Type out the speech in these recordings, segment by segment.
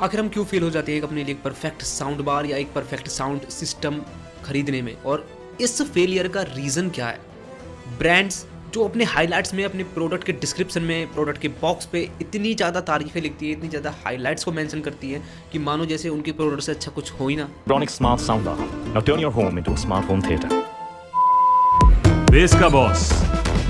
आखिर हम क्यों फेल हो जाते हैं अपने लिए एक परफेक्ट साउंड बार या एक परफेक्ट साउंड सिस्टम खरीदने में, और इस फेलियर का रीज़न क्या है? ब्रांड्स जो अपने हाइलाइट्स में, अपने प्रोडक्ट के डिस्क्रिप्शन में, प्रोडक्ट के बॉक्स पे इतनी ज़्यादा तारीफें लिखती है, इतनी ज़्यादा हाइलाइट्स को मेंशन करती है कि मानो जैसे उनके प्रोडक्ट से अच्छा कुछ हो ही ना। Bronic Smart Soundbar. Now turn your home into a smart home theater. Base का बॉस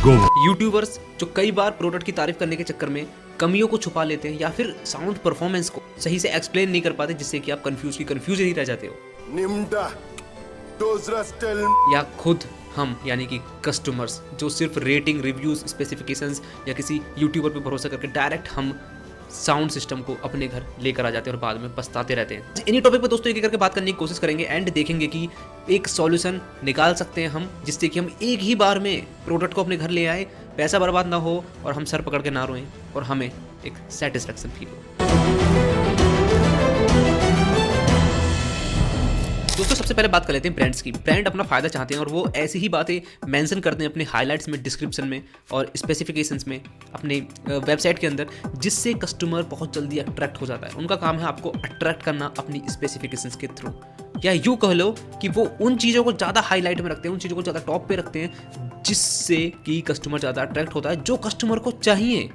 गो। यूट्यूबर्स जो कई बार प्रोडक्ट की तारीफ करने के चक्कर में कमियों को छुपा लेते हैं या फिर साउंड परफॉर्मेंस को सही से एक्सप्लेन नहीं कर पाते, जिससे कि आप कंफ्यूज ही रह जाते हो। निम्डा डोजरास्टेल या खुद हम यानी कि कस्टमर्स जो सिर्फ रेटिंग, रिव्यूज, स्पेसिफिकेशंस या किसी यूट्यूबर पे भरोसा करके डायरेक्ट हम साउंड सिस्टम को अपने घर लेकर आ जाते हैं और बाद में पछताते रहते हैं। इन्हीं टॉपिक पे दोस्तों एक एक करके बात करने की कोशिश करेंगे एंड देखेंगे कि एक सॉल्यूशन निकाल सकते हैं हम, जिससे कि हम एक ही बार में प्रोडक्ट को अपने घर ले आए, पैसा बर्बाद ना हो और हम सर पकड़ के ना रोएं और हमें एक सेटिस्फेक्शन फील हो। दोस्तों सबसे पहले बात कर लेते हैं ब्रांड्स की। ब्रांड अपना फायदा चाहते हैं और वो ऐसी ही बातें मेंशन करते हैं अपने हाइलाइट्स में, डिस्क्रिप्शन में और स्पेसिफिकेशंस में अपने वेबसाइट के अंदर, जिससे कस्टमर बहुत जल्दी अट्रैक्ट हो जाता है। उनका काम है आपको अट्रैक्ट करना अपनी स्पेसिफिकेशंस के थ्रू, या यूँ कह लो कि वो उन चीज़ों को ज़्यादा हाईलाइट में रखते हैं, उन चीज़ों को ज़्यादा टॉप पे रखते हैं, जिससे कि कस्टमर ज़्यादा अट्रैक्ट होता है। जो कस्टमर को चाहिए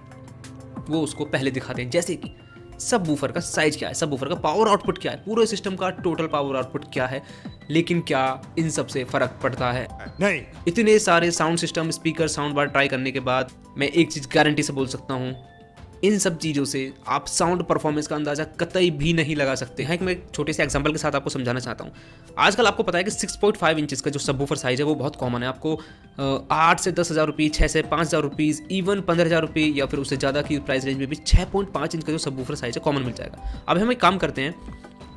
वो उसको पहले दिखाते हैं, जैसे कि सब वूफर का साइज क्या है, सब वूफर का पावर आउटपुट क्या है, पूरे सिस्टम का टोटल पावर आउटपुट क्या है। लेकिन क्या इन सब से फर्क पड़ता है? नहीं। इतने सारे sound system, speaker, sound bar try करने के बाद मैं एक चीज़ गारंटी से बोल सकता हूँ, इन सब चीज़ों से आप साउंड परफॉर्मेंस का अंदाज़ा कतई भी नहीं लगा सकते हैं। मैं एक छोटे से एग्जांपल के साथ आपको समझाना चाहता हूँ। आजकल आपको पता है कि 6.5 इंचेस का जो सबवूफर साइज है वो बहुत कॉमन है। आपको 8 से 10,000 रुपये, 6 से 5,000 रुपीज़, इवन 15,000 रुपये या फिर उससे ज़्यादा की प्राइस रेंज में भी 6.5 इंच का जो सबवूफर साइज है कॉमन मिल जाएगा। अब हम एक काम करते हैं,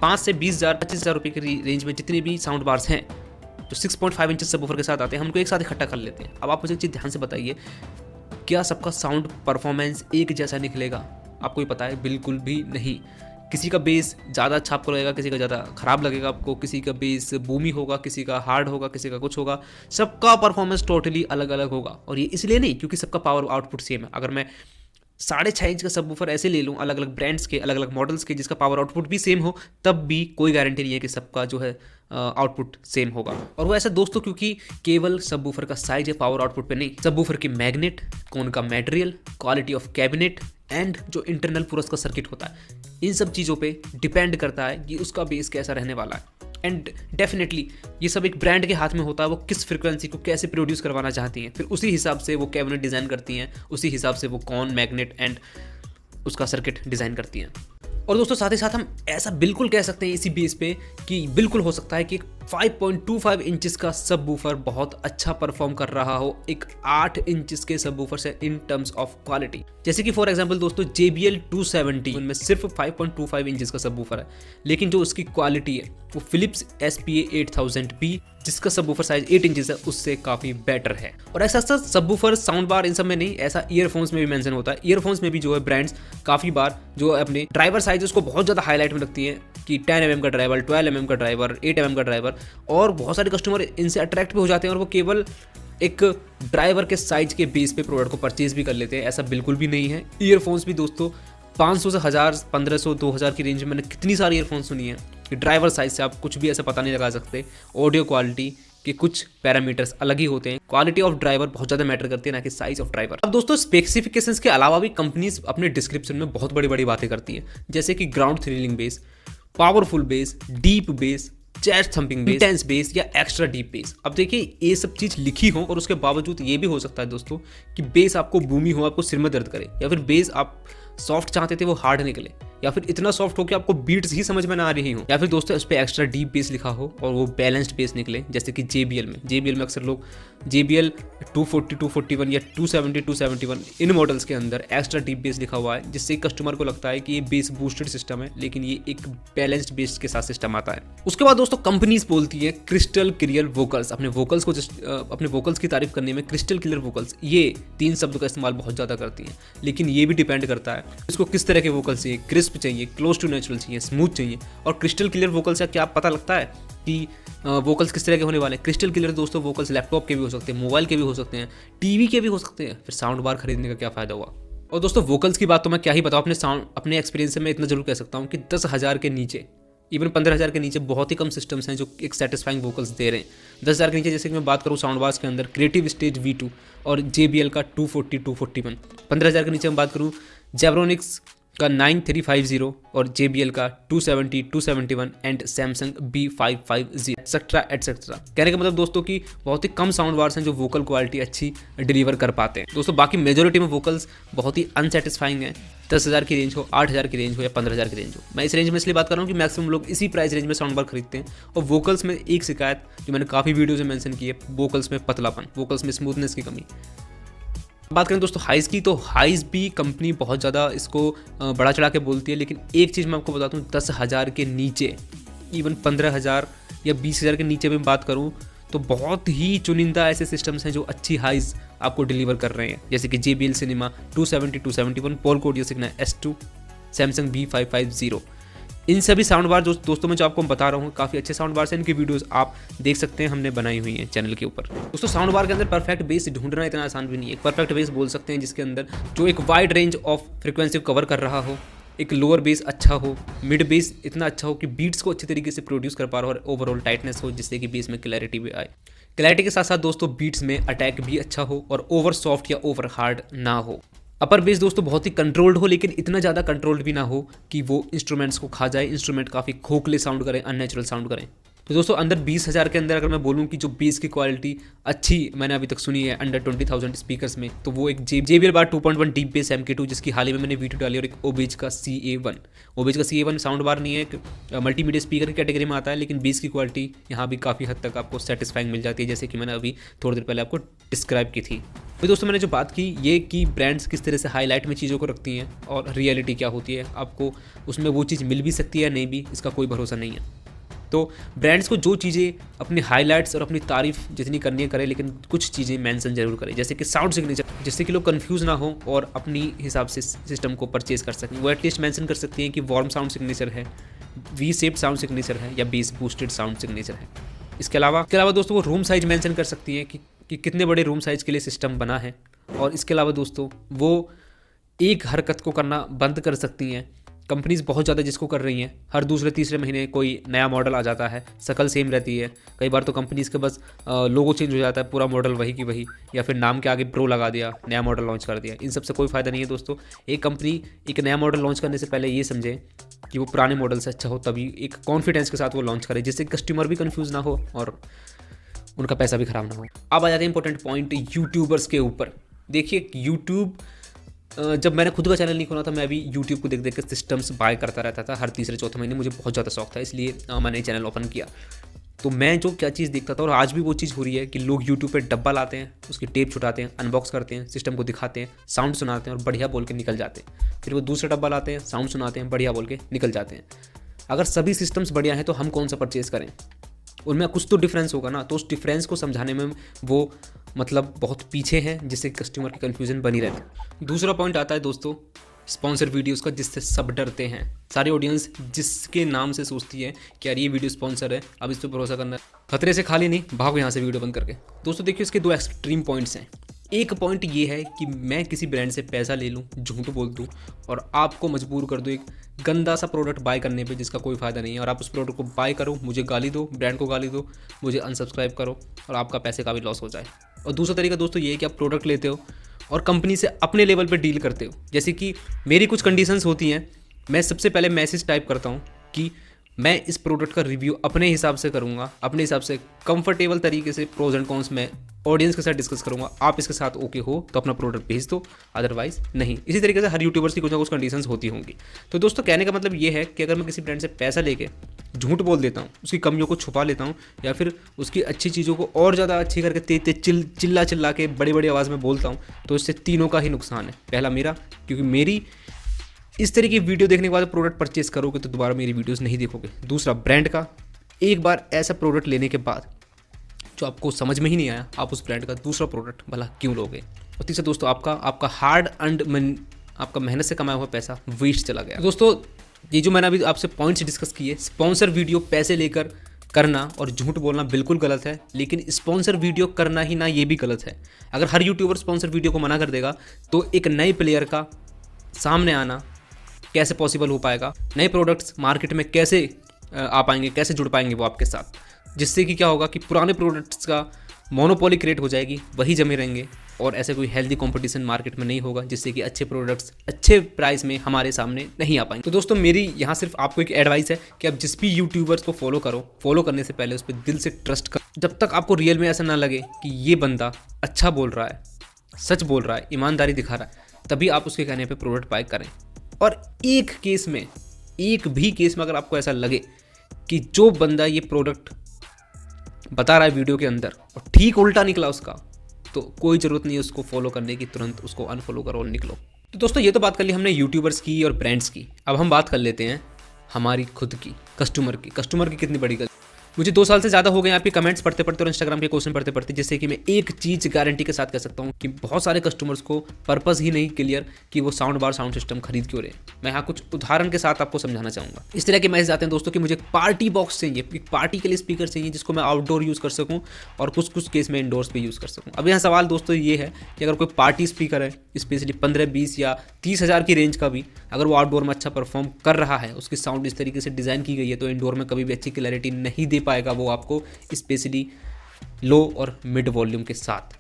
5 से 20,000, 25,000 रुपये की रेंज में जितने भी साउंड बार्स हैं जो 6.5 इंचेस सबवूफर के साथ आते हैं, हमको एक साथ इकट्ठा कर लेते हैं। अब आप मुझे एक चीज़ ध्यान से बताइए, क्या सबका साउंड परफॉर्मेंस एक जैसा निकलेगा? आपको ही पता है, बिल्कुल भी नहीं। किसी का बेस ज़्यादा अच्छा आपको लगेगा, किसी का ज़्यादा ख़राब लगेगा आपको, किसी का बेस बूमी होगा, किसी का हार्ड होगा, किसी का कुछ होगा। सबका परफॉर्मेंस टोटली अलग अलग होगा, और ये इसलिए नहीं क्योंकि सबका पावर आउटपुट सेम है। अगर मैं 6.5 इंच का सबवूफर ऐसे ले लूँ अलग अलग ब्रांड्स के, अलग अलग मॉडल्स के, जिसका पावर आउटपुट भी सेम हो, तब भी कोई गारंटी नहीं है कि सबका जो है आउटपुट सेम होगा। और वो ऐसा दोस्तों क्योंकि केवल सबवूफर का साइज है, पावर आउटपुट पे नहीं। सबवूफर की मैग्नेट, कौन का material, quality of cabinet and जो इंटरनल पूरा उसका सर्किट होता है, इन सब चीज़ों पे डिपेंड करता है कि उसका बेस कैसा रहने वाला है। एंड डेफिनेटली ये सब एक ब्रांड के हाथ में होता है, वो किस फ्रिक्वेंसी को कैसे प्रोड्यूस करवाना चाहती हैं, फिर उसी हिसाब से वो कैबिनेट डिज़ाइन करती हैं, उसी हिसाब से वो कौन, मैग्नेट एंड उसका सर्किट डिज़ाइन करती हैं। और दोस्तों साथ ही साथ हम ऐसा बिल्कुल कह सकते हैं इसी बेस पे कि बिल्कुल हो सकता है कि 5.25 इंचेस का सबवूफर बहुत अच्छा परफॉर्म कर रहा हो एक 8 इंचेस के सबवूफर से इन टर्म्स ऑफ क्वालिटी। जैसे कि फॉर एग्जांपल दोस्तों JBL 270 उनमें सिर्फ 5.25 इंचेस का सबवूफर है, लेकिन जो उसकी क्वालिटी है वो Philips SPA 8000B जिसका सबवूफर साइज 8 इंचेस है उससे काफ़ी बेटर है। और ऐसा सबवूफर, साउंड बार इन सब में नहीं, ऐसा ईयरफोन्स में भी मेंशन होता है। ईयरफोन्स में भी जो है ब्रांड्स काफ़ी बार जो अपने ड्राइवर साइज उसको बहुत ज़्यादा हाईलाइट में रखती हैं कि 10 mm का ड्राइवर, 12 mm का ड्राइवर, 8 mm का ड्राइवर, और बहुत सारे कस्टमर इनसे अट्रैक्ट भी हो जाते हैं और वो केवल एक ड्राइवर के साइज के बेस पे प्रोडक्ट को परचेज भी कर लेते हैं। ऐसा बिल्कुल भी नहीं है। ईयरफोन्स भी दोस्तों 500 से 1000, 1500, 2000 की रेंज में मैंने कितनी सारी ईयरफोन्स सुनी है कि ड्राइवर साइज से आप कुछ भी ऐसा पता नहीं लगा सकते। ऑडियो क्वालिटी के कुछ पैरामीटर्स अलग ही होते हैं। क्वालिटी ऑफ ड्राइवर बहुत ज़्यादा मैटर करती है, ना कि साइज ऑफ ड्राइवर। अब दोस्तों स्पेसिफिकेशंस के अलावा भी कंपनीज अपने डिस्क्रिप्शन में बहुत बड़ी बड़ी बातें करती हैं, जैसे कि ground thrilling base, powerful base, deep base, chest thumping base, intense base या एक्स्ट्रा डीप बेस। अब देखिए ये सब चीज़ लिखी हो और उसके बावजूद ये भी हो सकता है दोस्तों कि बेस आपको बूमी हो, आपको सिर में दर्द करे, या फिर बेस आप सॉफ्ट चाहते थे वो हार्ड निकले, या फिर इतना सॉफ्ट हो कि आपको बीट्स ही समझ में ना आ रही हो, या फिर दोस्तों इस पर एक्स्ट्रा डीप बेस लिखा हो और वो बैलेंस्ड बेस निकले। जैसे कि JBL में अक्सर लोग JBL 240, 241 या 270, 271 इन मॉडल्स के अंदर एक्स्ट्रा डीप बेस लिखा हुआ है, जिससे कस्टमर को लगता है कि ये बेस बूस्टेड सिस्टम है, लेकिन ये एक बैलेंस्ड बेस के साथ सिस्टम आता है। उसके बाद दोस्तों कंपनीज बोलती है क्रिस्टल क्लियर वोकल्स। अपने वोकल्स की तारीफ करने में क्रिस्टल क्लियर वोकल्स, ये 3 शब्दों का इस्तेमाल बहुत ज़्यादा करती हैं, लेकिन ये भी डिपेंड करता है इसको किस तरह के वोकल्स चाहिए। क्रिस्प चाहिए, क्लोज टू नेचुरल चाहिए, स्मूथ चाहिए। और क्रिस्टल क्लियर वोकल्स से क्या पता लगता है कि वोकल्स किस तरह के होने वाले हैं? क्रिस्टल क्लियर दोस्तों वोकल्स लैपटॉप के भी हो सकते हैं, मोबाइल के भी हो सकते हैं, टीवी के भी हो सकते हैं। फिर साउंड बार खरीदने का क्या फ़ायदा हुआ? और दोस्तों वोकल्स की बात तो मैं क्या ही बताऊँ, अपने एक्सपीरियंस से मैं इतना जरूर कह सकता हूँ कि 10,000 के नीचे, इवन 15,000 के नीचे बहुत ही कम सिस्टम्स हैं जो एक सेटिस्फाइंग वोकल्स दे रहे हैं। 10,000 के नीचे जैसे कि मैं बात करूँ साउंड बार्स के अंदर क्रिएटिव स्टेज V2 और JBL का 240, 241। 15,000 के नीचे मैं बात करूँ जेब्रोनिक्स का 9350 और JBL का 270, 271 and Samsung B550 etcetera etcetera. कहने का मतलब दोस्तों कि बहुत ही कम साउंड बार्स हैं जो वोकल क्वालिटी अच्छी डिलीवर कर पाते हैं। दोस्तों बाकी मेजोरिटी में वोकल्स बहुत ही अनसेटिस्फाइंग हैं। 10,000 की रेंज हो, 8,000 की रेंज हो या 15,000 की रेंज हो, मैं इस रेंज में इसलिए बात कर रहा हूँ कि मैक्सिमम लोग इसी प्राइस रेंज में साउंड बार खरीदते हैं। और वोकल्स में एक शिकायत जो मैंने काफ़ी वीडियोज़ में मेंशन की है, वोकल्स में पतलापन, वोकल्स में स्मूथनेस की कमी। बात करें दोस्तों हाइस की, तो हाइस भी कंपनी बहुत ज़्यादा इसको बढ़ा चढ़ा के बोलती है, लेकिन एक चीज़ मैं आपको बताता हूँ, 10,000 के नीचे, इवन 15,000 या 20,000 के नीचे में बात करूँ तो बहुत ही चुनिंदा ऐसे सिस्टम्स हैं जो अच्छी हाइस आपको डिलीवर कर रहे हैं, जैसे कि JBL Cinema 270, 271, Polk audio Signa S2, Samsung B550। इन सभी साउंड बार जो दोस्तों मैं जो आपको बता रहा हूँ काफ़ी अच्छे साउंड बार हैं। इनकी वीडियोस आप देख सकते हैं, हमने बनाई हुई हैं चैनल के ऊपर। दोस्तों साउंड बार के अंदर परफेक्ट बेस ढूंढना इतना आसान भी नहीं है। परफेक्ट बेस बोल सकते हैं जिसके अंदर जो एक वाइड रेंज ऑफ फ्रिक्वेंसी को कवर कर रहा हो, एक लोअर बेस अच्छा हो, मिड बेस इतना अच्छा हो कि बीट्स को अच्छी तरीके से प्रोड्यूस कर पा रहा हो और ओवरऑल टाइटनेस हो, जिससे कि बेस में क्लैरिटी भी आए। क्लैरिटी के साथ साथ दोस्तों बीट्स में अटैक भी अच्छा हो और ओवर सॉफ्ट या ओवर हार्ड ना हो। अपर बेस दोस्तों बहुत ही कंट्रोल्ड हो, लेकिन इतना ज़्यादा कंट्रोल्ड भी ना हो कि वो इंस्ट्रूमेंट्स को खा जाए, इंस्ट्रूमेंट काफ़ी खोखले साउंड करें, अननेचुरल साउंड करें। तो दोस्तों अंदर 20,000 के अंदर अगर मैं बोलूँ कि जो बेस की क्वालिटी अच्छी मैंने अभी तक सुनी है अंडर 20,000 स्पीकर्स में, तो वो एक JBL बार 2.1 डीप बेस MK2, जिसकी हाल ही में मैंने वीडियो डाली, और एक ओबेज का CA1। ओबेज का CA1 साउंड बार नहीं है, एक मल्टीमीडिया स्पीकर की कैटेगरी में आता है, लेकिन बेस की क्वालिटी यहाँ भी काफ़ी हद तक आपको सेटिस्फाइंग मिल जाती है, जैसे कि मैंने अभी थोड़ी देर पहले आपको डिस्क्राइब की थी। तो दोस्तों मैंने जो बात की ये कि ब्रांड्स किस तरह से हाईलाइट में चीज़ों को रखती हैं और रियलिटी क्या होती है, आपको उसमें वो चीज़ मिल भी सकती है या नहीं भी, इसका कोई भरोसा नहीं है। तो ब्रांड्स को जो चीज़ें अपनी हाईलाइट्स और अपनी तारीफ जितनी करनी है करें, लेकिन कुछ चीज़ें मेंशन जरूर करें, जैसे कि साउंड सिग्नेचर, जिससे कि लोग कंफ्यूज ना हो और अपनी हिसाब से सिस्टम को परचेज कर सकें। वो एटलीस्ट मेंशन कर सकती हैं कि वार्म साउंड सिग्नेचर है, V-शेप्ड साउंड सिग्नेचर है या बेस बूस्टेड साउंड सिग्नेचर है। इसके अलावा दोस्तों वो रूम साइज मेंशन कर सकती हैं कि कितने बड़े रूम साइज़ के लिए सिस्टम बना है। और इसके अलावा दोस्तों वो एक हरकत को करना बंद कर सकती हैं। कंपनीज बहुत ज़्यादा जिसको कर रही हैं, हर दूसरे तीसरे महीने कोई नया मॉडल आ जाता है, शक्ल सेम रहती है। कई बार तो कंपनीज के बस लोगो चेंज हो जाता है, पूरा मॉडल वही की वही, या फिर नाम के आगे प्रो लगा दिया, नया मॉडल लॉन्च कर दिया। इन सब से कोई फ़ायदा नहीं है दोस्तों। एक कंपनी एक नया मॉडल लॉन्च करने से पहले ये समझे कि वो पुराने मॉडल से अच्छा हो, तभी एक कॉन्फिडेंस के साथ वो लॉन्च करे, जिससे कस्टमर भी कन्फ्यूज़ ना हो और उनका पैसा भी ख़राब ना हो। अब आ जाते हैं इंपॉर्टेंट पॉइंट यूट्यूबर्स के ऊपर। देखिए यूट्यूब, जब मैंने खुद का चैनल नहीं खोला था, मैं अभी यूट्यूब को देख देख के सिस्टम्स बाय करता रहता था हर तीसरे चौथे महीने। मुझे बहुत ज़्यादा शौक था, इसलिए मैंने चैनल ओपन किया। तो मैं जो क्या चीज़ देखता था, और आज भी वो चीज़ हो रही है कि लोग यूट्यूब पे डब्बा लाते हैं, उसकी टेप छुटाते हैं, अनबॉक्स करते हैं, सिस्टम को दिखाते हैं, साउंड सुनाते हैं और बढ़िया बोल के निकल जाते हैं। फिर वो दूसरा डब्बा लाते हैं, साउंड सुनाते हैं, बढ़िया बोल के निकल जाते हैं। अगर सभी सिस्टम्स बढ़िया हैं तो हम कौन सा परचेज़ करें? उनमें कुछ तो डिफरेंस होगा ना, तो उस डिफरेंस को समझाने में वो मतलब बहुत पीछे हैं, जिससे कस्टमर की कन्फ्यूजन बनी रहती है। दूसरा पॉइंट आता है दोस्तों स्पॉन्सर वीडियोस का, जिससे सब डरते हैं। सारी ऑडियंस जिसके नाम से सोचती है कि यार ये वीडियो स्पॉन्सर है, अब इस पर भरोसा करना है, खतरे से खाली नहीं, भागो यहाँ से वीडियो बंद करके। दोस्तों देखिए इसके दो एक्सट्रीम पॉइंट्स हैं। एक पॉइंट ये है कि मैं किसी ब्रांड से पैसा ले लूँ, झूठ बोल दूँ और आपको मजबूर कर दूँ एक गंदा सा प्रोडक्ट बाय करने पे जिसका कोई फ़ायदा नहीं है, और आप उस प्रोडक्ट को बाय करो, मुझे गाली दो, ब्रांड को गाली दो, मुझे अनसब्सक्राइब करो और आपका पैसे का भी लॉस हो जाए। और दूसरा तरीका दोस्तों ये है कि आप प्रोडक्ट लेते हो और कंपनी से अपने लेवल पे डील करते हो। जैसे कि मेरी कुछ कंडीशंस होती हैं, मैं सबसे पहले मैसेज टाइप करता हूँ कि मैं इस प्रोडक्ट का रिव्यू अपने हिसाब से करूँगा, अपने हिसाब से कंफर्टेबल तरीके से प्रोज एंड कॉन्स में ऑडियंस के साथ डिस्कस करूँगा। आप इसके साथ ओके हो तो अपना प्रोडक्ट भेज दो, अदरवाइज नहीं। इसी तरीके से हर यूट्यूबर्स की कुछ ना कुछ कंडीशंस होती होंगी। तो दोस्तों कहने का मतलब ये है कि अगर मैं किसी ब्रांड से पैसा लेके झूठ बोल देता हूँ, उसकी कमियों को छुपा लेता हूँ, या फिर उसकी अच्छी चीज़ों को और ज़्यादा अच्छी करके चिल्ला के बड़ी बड़ी आवाज़ में बोलता हूँ, तो इससे तीनों का ही नुकसान है। पहला मेरा, क्योंकि मेरी इस तरह की वीडियो देखने के बाद प्रोडक्ट परचेस करोगे तो दोबारा मेरी वीडियोस नहीं देखोगे। दूसरा ब्रांड का, एक बार ऐसा प्रोडक्ट लेने के बाद जो आपको समझ में ही नहीं आया, आप उस ब्रांड का दूसरा प्रोडक्ट भला क्यों लोगे। और तीसरा दोस्तों आपका हार्ड अर्न्ड आपका मेहनत से कमाया हुआ पैसा वेस्ट चला गया। दोस्तों ये जो मैंने अभी आपसे पॉइंट्स डिस्कस किए, स्पॉन्सर वीडियो पैसे लेकर करना और झूठ बोलना बिल्कुल गलत है, लेकिन स्पॉन्सर वीडियो करना ही ना, ये भी गलत है। अगर हर यूट्यूबर स्पॉन्सर वीडियो को मना कर देगा तो एक नए प्लेयर का सामने आना कैसे पॉसिबल हो पाएगा? नए प्रोडक्ट्स मार्केट में कैसे आ पाएंगे, कैसे जुड़ पाएंगे वो आपके साथ? जिससे कि क्या होगा कि पुराने प्रोडक्ट्स का मोनोपोली क्रिएट हो जाएगी, वही जमे रहेंगे और ऐसे कोई हेल्दी कंपटीशन मार्केट में नहीं होगा, जिससे कि अच्छे प्रोडक्ट्स अच्छे प्राइस में हमारे सामने नहीं आ पाएंगे। तो दोस्तों मेरी यहाँ सिर्फ आपको एक एडवाइस है कि आप जिस भी यूट्यूबर्स को फॉलो करो, फॉलो करने से पहले उस पर दिल से ट्रस्ट करो। जब तक आपको रियल में ऐसा ना लगे कि ये बंदा अच्छा बोल रहा है, सच बोल रहा है, ईमानदारी दिखा रहा है, तभी आप उसके कहने पर प्रोडक्ट बाय करें। और एक भी केस में अगर आपको ऐसा लगे कि जो बंदा ये प्रोडक्ट बता रहा है वीडियो के अंदर और ठीक उल्टा निकला उसका, तो कोई ज़रूरत नहीं है उसको फॉलो करने की, तुरंत उसको अनफॉलो करो और निकलो। तो दोस्तों ये तो बात कर ली हमने यूट्यूबर्स की और ब्रांड्स की। अब हम बात कर लेते हैं हमारी खुद की, कस्टमर की कितनी बड़ी गलती। मुझे 2 साल से ज़्यादा हो गए आपके कमेंट्स पढ़ते पढ़ते और इंस्टाग्राम के क्वेश्चन पढ़ते पढ़ते, जिससे कि मैं एक चीज़ गारंटी के साथ कह सकता हूँ कि बहुत सारे कस्टमर्स को पर्पस ही नहीं क्लियर कि वो साउंड बार साउंड सिस्टम खरीद क्यों रहे। मैं यहाँ कुछ उदाहरण के साथ आपको समझाना चाहूँगा। इस तरह के मैसेज आते हैं दोस्तों कि मुझे एक पार्टी बॉक्स चाहिए, एक पार्टी के लिए स्पीकर चाहिए जिसको मैं आउटडोर यूज़ कर सकूँ और कुछ केस में इंडोर्स भी यूज़ कर सकूँ। अब यहाँ सवाल दोस्तों ये है कि अगर कोई पार्टी स्पीकर है स्पेशली 15, 20 या 30 हज़ार की रेंज का भी, अगर वो आउटडोर में अच्छा परफॉर्म कर रहा है, उसकी साउंड इस तरीके से डिज़ाइन की गई है, तो इंडोर में कभी भी अच्छी क्लैरिटी नहीं दे पाएगा वो आपको, स्पेशली लो और मिड वॉल्यूम के साथ।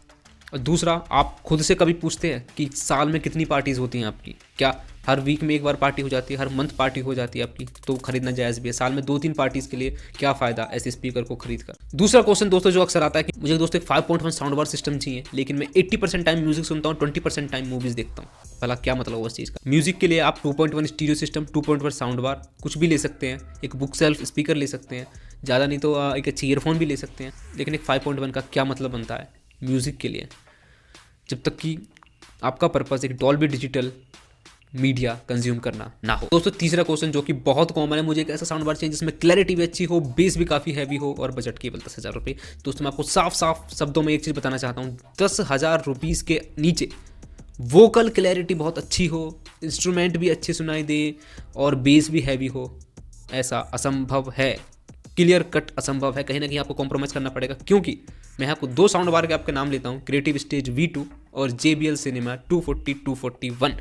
और दूसरा, आप खुद से कभी पूछते हैं कि साल में कितनी पार्टीज़ होती हैं आपकी? क्या हर वीक में एक बार पार्टी हो जाती है, हर मंथ पार्टी हो जाती है आपकी? तो खरीदना जायज़ भी है। साल में 2-3 पार्टीज़ के लिए क्या फ़ायदा ऐसे स्पीकर को खरीद कर? दूसरा क्वेश्चन दोस्तों जो अक्सर आता है कि मुझे दोस्तों एक 5.1 साउंड बार सिस्टम चाहिए, लेकिन मैं 80% टाइम म्यूजिक सुनता हूँ, 20% टाइम मूवीज़ देखता हूँ। भला क्या मतलब हुआ इस चीज़ का? म्यूजिक के लिए आप 2.1 स्टीरियो सिस्टम, 2.1 साउंड बार कुछ भी ले सकते हैं, एक बुक सेल्फ स्पीकर ले सकते हैं, ज़्यादा नहीं तो एक अच्छी ईयरफोन भी ले सकते हैं। लेकिन एक 5.1 का क्या मतलब बनता है म्यूज़िक के लिए, जब तक कि आपका पर्पस एक डॉल्बी डिजिटल मीडिया कंज्यूम करना ना हो? दोस्तों तीसरा क्वेश्चन जो कि बहुत कॉमन है, मुझे एक ऐसा साउंड बार चाहिए जिसमें क्लैरिटी भी अच्छी हो, बेस भी काफ़ी हैवी हो और बजट केवल 10,000 रुपये। दोस्तों मैं आपको साफ शब्दों में एक चीज़ बताना चाहता हूँ, 10,000 रुपीज़ के नीचे वोकल क्लैरिटी बहुत अच्छी हो, इंस्ट्रूमेंट भी अच्छे सुनाई दे और बेस भी हैवी हो, ऐसा असंभव है, क्लियर कट असंभव है। कहीं ना कहीं आपको कॉम्प्रोमाइज़ करना पड़ेगा, क्योंकि मैं आपको 2 साउंड बार के आपके नाम लेता हूँ, क्रिएटिव स्टेज V2 और JBL सिनेमा 240-241।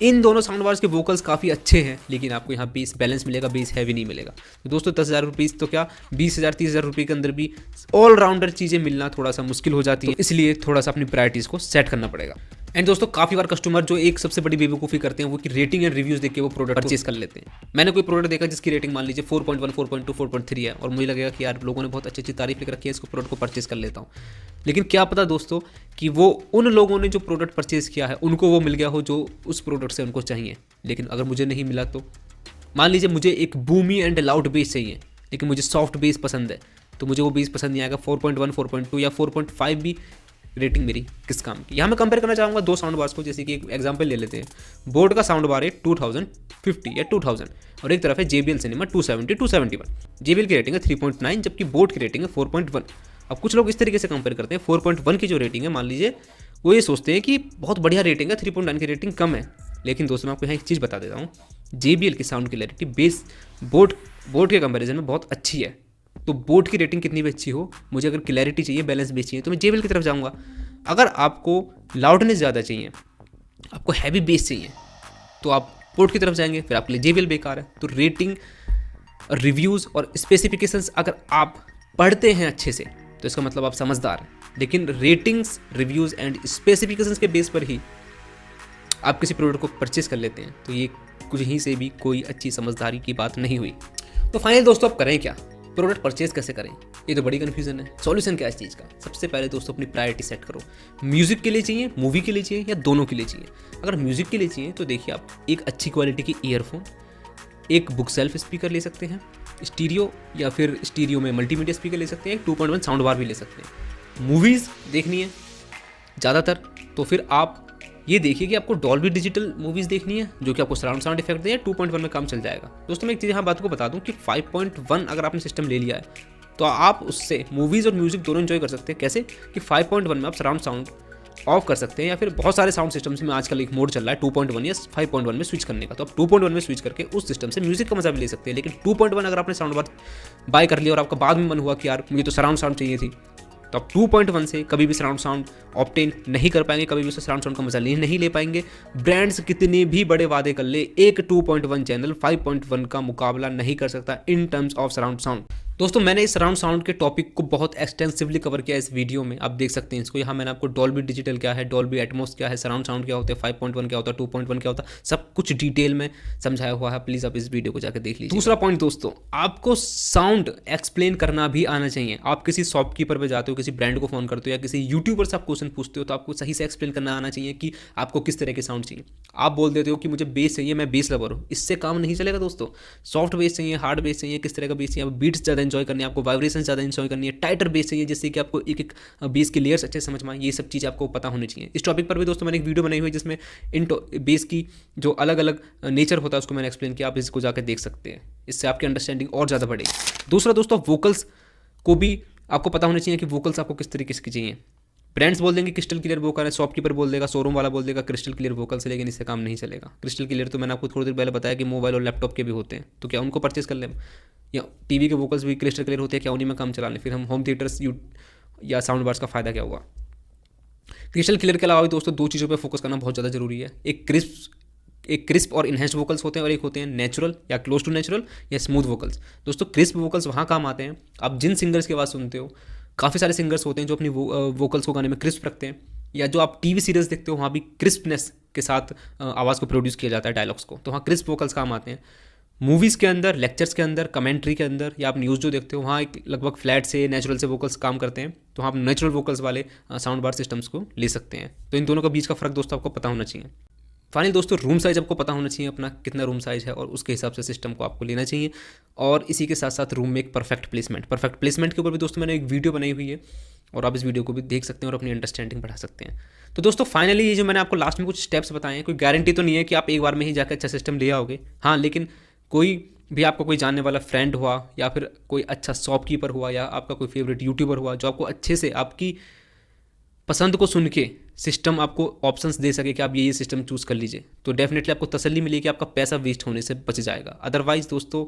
इन दोनों साउंड बार्स के वोकल्स काफ़ी अच्छे हैं, लेकिन आपको यहाँ बेस बैलेंस मिलेगा, बेस हैवी नहीं मिलेगा। तो दोस्तों 10,000 रुपीज़ तो क्या 20,000 30,000 रुपये के अंदर भी ऑलराउंडर चीज़ें मिलना थोड़ा सा मुश्किल हो जाती है, तो इसलिए थोड़ा सा अपनी प्रायोरिटीज़ को सेट करना पड़ेगा। एंड दोस्तों काफ़ी बार कस्टमर जो एक सबसे बड़ी बेवकूफ़ी करते हैं वो कि रेटिंग एंड रिव्यूज़ देख के वो प्रोडक्ट परचेज कर लेते हैं। मैंने कोई प्रोडक्ट देखा जिसकी रेटिंग मान लीजिए 4.1, 4.2, 4.3 है और मुझे लगेगा कि यार लोगों ने बहुत अच्छी तारीफ लिख रखी है, इसको प्रोडक्ट को परचेज कर लेता हूँ। लेकिन क्या पता दोस्तों कि वो उन लोगों ने जो प्रोडक्ट परचेज किया है उनको वो मिल गया हो जो उस प्रोडक्ट से उनको चाहिए, लेकिन अगर मुझे नहीं मिला तो? मान लीजिए मुझे एक बूमी एंड लाउड बेस चाहिए, लेकिन मुझे सॉफ्ट बेस पसंद है, तो मुझे वो बेस पसंद नहीं आएगा। 4.1, 4.2 या 4.5 भी रेटिंग मेरी किस काम की? यहाँ मैं कंपेयर करना चाहूँगा 2 साउंड बार्स को, जैसे कि एक एग्जांपल ले लेते हैं। बोट का साउंड बार है 2050 या 2000 और एक तरफ है JBL सिनेमा 270, 271। JBL की रेटिंग है 3.9 जबकि बोट की रेटिंग है 4.1। अब कुछ लोग इस तरीके से कंपेयर करते हैं, 4.1 की जो रेटिंग है मान लीजिए वो ये सोचते हैं कि बहुत बढ़िया रेटिंग है, 3.9 की रेटिंग कम है। लेकिन दोस्तों मैं आपको यहाँ एक चीज़ बता देता हूँ, JBL की साउंड क्लैरिटी बेस बोट के कंपेरिजन में बहुत अच्छी है। तो बोट की रेटिंग कितनी भी अच्छी हो, मुझे अगर क्लैरिटी चाहिए, बैलेंस बेस चाहिए, तो मैं JBL की तरफ जाऊँगा। अगर आपको लाउडनेस ज़्यादा चाहिए, आपको हैवी बेस चाहिए, तो आप बोट की तरफ जाएंगे, फिर आपके लिए JBL बेकार है। तो रेटिंग, रिव्यूज़ और स्पेसिफिकेशंस अगर आप पढ़ते हैं अच्छे से तो इसका मतलब आप समझदार हैं। लेकिन रेटिंग्स, रिव्यूज़ एंड स्पेसिफिकेशंस के बेस पर ही आप किसी प्रोडक्ट को परचेज कर लेते हैं, तो ये कुछ ही से भी कोई अच्छी समझदारी की बात नहीं हुई। तो फाइनल दोस्तों आप करें क्या? प्रोडक्ट परचेज कैसे करें? ये तो बड़ी कन्फ्यूजन है। सॉल्यूशन क्या है इस चीज़ का? सबसे पहले दोस्तों अपनी प्रायोरिटी सेट करो। म्यूजिक के लिए चाहिए, मूवी के लिए चाहिए या दोनों के लिए चाहिए? अगर म्यूजिक के लिए चाहिए तो देखिए आप एक अच्छी क्वालिटी की ईयरफोन, एक बुक सेल्फ स्पीकर ले सकते हैं, स्टीरियो या फिर स्टीरियो में मल्टीमीडिया स्पीकर ले सकते हैं, एक 2.1 साउंड बार भी ले सकते हैं। मूवीज़ देखनी है ज़्यादातर तो फिर आप ये देखिए कि आपको डॉल्बी डिजिटल मूवीज़ देखनी है जो कि आपको सराउंड साउंड इफेक्ट दे, 2.1 में काम चल जाएगा। दोस्तों मैं एक चीज़ यहाँ बात को बता दूँ कि 5.1 अगर आपने सिस्टम ले लिया है तो आप उससे मूवीज़ और म्यूज़िक दोनों एंजॉय कर सकते हैं। कैसे कि 5.1 में आप सराउंड साउंड ऑफ कर सकते हैं, या फिर बहुत सारे साउंड सिस्टम्स में आजकल एक मोड चल रहा है 2.1 या 5.1 में स्विच करने का। तो आप 2.1 में स्विच करके उस सिस्टम से म्यूजिक का मजा भी ले सकते हैं। लेकिन 2.1 अगर आपने साउंड बार बाय कर लिया और आपका बाद में मन हुआ कि यार मुझे तो सराउंड साउंड चाहिए थी, तो आप 2.1 से कभी भी सराउंड साउंड ऑब्टेन नहीं कर पाएंगे, कभी भी उससे सराउंड साउंड का मजा नहीं ले पाएंगे। ब्रांड्स कितने भी बड़े वादे कर ले, एक 2.1 चैनल 5.1 का मुकाबला नहीं कर सकता in terms of surround sound. दोस्तों मैंने इस सराउंड साउंड के टॉपिक को बहुत एक्सटेंसिवली कवर किया इस वीडियो में, आप देख सकते हैं इसको। यहाँ मैंने आपको डॉल्बी डिजिटल क्या है, डॉल्बी एटमॉस क्या है, सराउंड साउंड क्या होता है, 5.1 क्या होता है, 2.1 क्या होता है, सब कुछ डिटेल में समझाया हुआ है। प्लीज़ आप इस वीडियो को जाकर देख लीजिए। दूसरा पॉइंट दोस्तों, आपको साउंड एक्सप्लेन करना भी आना चाहिए। आप किसी शॉपकीपर पर जाते हो, किसी ब्रांड को फोन करते हो या किसी यूट्यूबर से आप क्वेश्चन पूछते हो, तो आपको सही से एक्सप्लेन करना आना चाहिए कि आपको किस तरह के साउंड चाहिए। आप बोल देते हो कि मुझे बेस चाहिए, मैं बेस लवर हूँ, इससे काम नहीं चलेगा दोस्तों। सॉफ्ट बेस चाहिए, हार्ड बेस चाहिए, किस तरह का बेस चाहिए, आप बीट्स ज़्यादा एंजॉय करनी है, आपको वाइब्रेशन ज़्यादा एंजॉय करनी है, टाइटर बेस चाहिए जिससे कि आपको एक एक बेस की लेयर्स अच्छे समझ में आए, ये सब चीज़ आपको पता होनी चाहिए। इस टॉपिक पर भी दोस्तों मैंने एक वीडियो बनाई हुई है जिसमें इन बेस की जो अलग अलग नेचर होता है उसको मैंने एक्सप्लेन किया, आप इसको जाकर देख सकते हैं, इससे आपकी अंडरस्टैंडिंग और ज़्यादा बढ़ेगी। दूसरा दोस्तों, वोकल्स को भी आपको पता होना चाहिए कि वोकल्स आपको किस तरीके की चाहिए। ब्रांड्स बोल देंगे क्रिस्टल क्लियर वोकल है, शॉपकीपर बोल देगा, शोरूम वाला बोल देगा क्रिस्टल क्लियर वोकल से, लेकिन इससे काम नहीं चलेगा। क्रिस्टल क्लियर तो मैंने आपको थोड़ी देर पहले बताया कि मोबाइल और लैपटॉप के भी होते हैं, तो क्या उनको परचेस कर लें, या टीवी के वोकल्स भी क्रिस्टल क्लियर होते हैं, क्या उन्हीं में काम चला लें, फिर हम होम थिएटर्स या साउंड बार्स का फ़ायदा क्या हुआ। क्रिस्टल क्लियर के अलावा भी दोस्तों दो चीज़ों पर फोकस करना बहुत ज़्यादा जरूरी है। एक क्रिस्प और इन्हेंस्ड वोकल्स होते हैं, और एक होते हैं नेचुरल या क्लोज टू नेचुरल या स्मूथ वोकल्स। दोस्तों क्रिस्प वोकल्स वहाँ काम आते हैं, आप जिन सिंगर्स की आवाज़ सुनते हो, काफ़ी सारे सिंगर्स होते हैं जो अपनी वोकल्स को गाने में क्रिस्प रखते हैं, या जो आप टीवी सीरियल्स देखते हो वहाँ भी क्रिस्पनेस के साथ आवाज़ को प्रोड्यूस किया जाता है, डायलॉग्स को, तो वहाँ क्रिस्प वोकल्स काम आते हैं। मूवीज़ के अंदर, लेक्चर्स के अंदर, कमेंट्री के अंदर, या आप न्यूज़ जो देखते हो वहाँ एक लगभग फ्लैट से नेचुरल से वोकल्स काम करते हैं, तो आप नेचुरल वोकल्स वाले साउंड बार सिस्टम्स को ले सकते हैं। तो इन दोनों का बीच का फ़र्क दोस्तों आपको पता होना चाहिए। फाइनली दोस्तों, रूम साइज़ आपको पता होना चाहिए अपना कितना रूम साइज़ है, और उसके हिसाब से सिस्टम को आपको लेना चाहिए। और इसी के साथ साथ रूम में एक परफेक्ट प्लेसमेंट के ऊपर भी दोस्तों मैंने एक वीडियो बनाई हुई है, और आप इस वीडियो को भी देख सकते हैं और अपनी अंडरस्टैंडिंग बढ़ा सकते हैं। तो दोस्तों फाइनली ये जो मैंने आपको लास्ट में कुछ स्टेप्स बताए हैं, कोई गारंटी तो नहीं है कि आप एक बार में ही जाकर अच्छा सिस्टम ले आओगे। हाँ, लेकिन कोई भी आपका कोई जानने वाला फ्रेंड हुआ, या फिर कोई अच्छा शॉपकीपर हुआ, या आपका कोई फेवरेट यूट्यूबर हुआ जो आपको अच्छे से आपकी पसंद को सुन के सिस्टम आपको ऑप्शंस दे सके कि आप ये सिस्टम चूज़ कर लीजिए, तो डेफिनेटली आपको तसल्ली मिलेगी कि आपका पैसा वेस्ट होने से बच जाएगा। अदरवाइज़ दोस्तों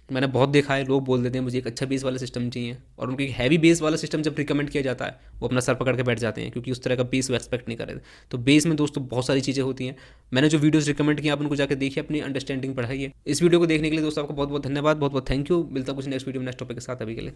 मैंने बहुत देखा है, लोग बोल देते हैं मुझे एक अच्छा बेस वाला सिस्टम चाहिए, और उनको एक हैवी बेस वाला सिस्टम जब रिकमेंड किया जाता है वो अपना सर पकड़ के बैठ जाते हैं, क्योंकि उस तरह का बेस वो एक्सपेक्ट नहीं कर रहे थे। तो बेस में दोस्तों बहुत सारी चीज़ें होती हैं, मैंने जो वीडियोस रिकमेंड किए आप उनको जाकर देखिए, अपनी अंडरस्टैंडिंग बढ़ाइए। इस वीडियो को देखने के लिए दोस्तों आपको बहुत बहुत धन्यवाद, बहुत बहुत थैंक यू। मिलता कुछ नेक्स्ट वीडियो में नेक्स्ट टॉपिक के साथ, अभी के लिए।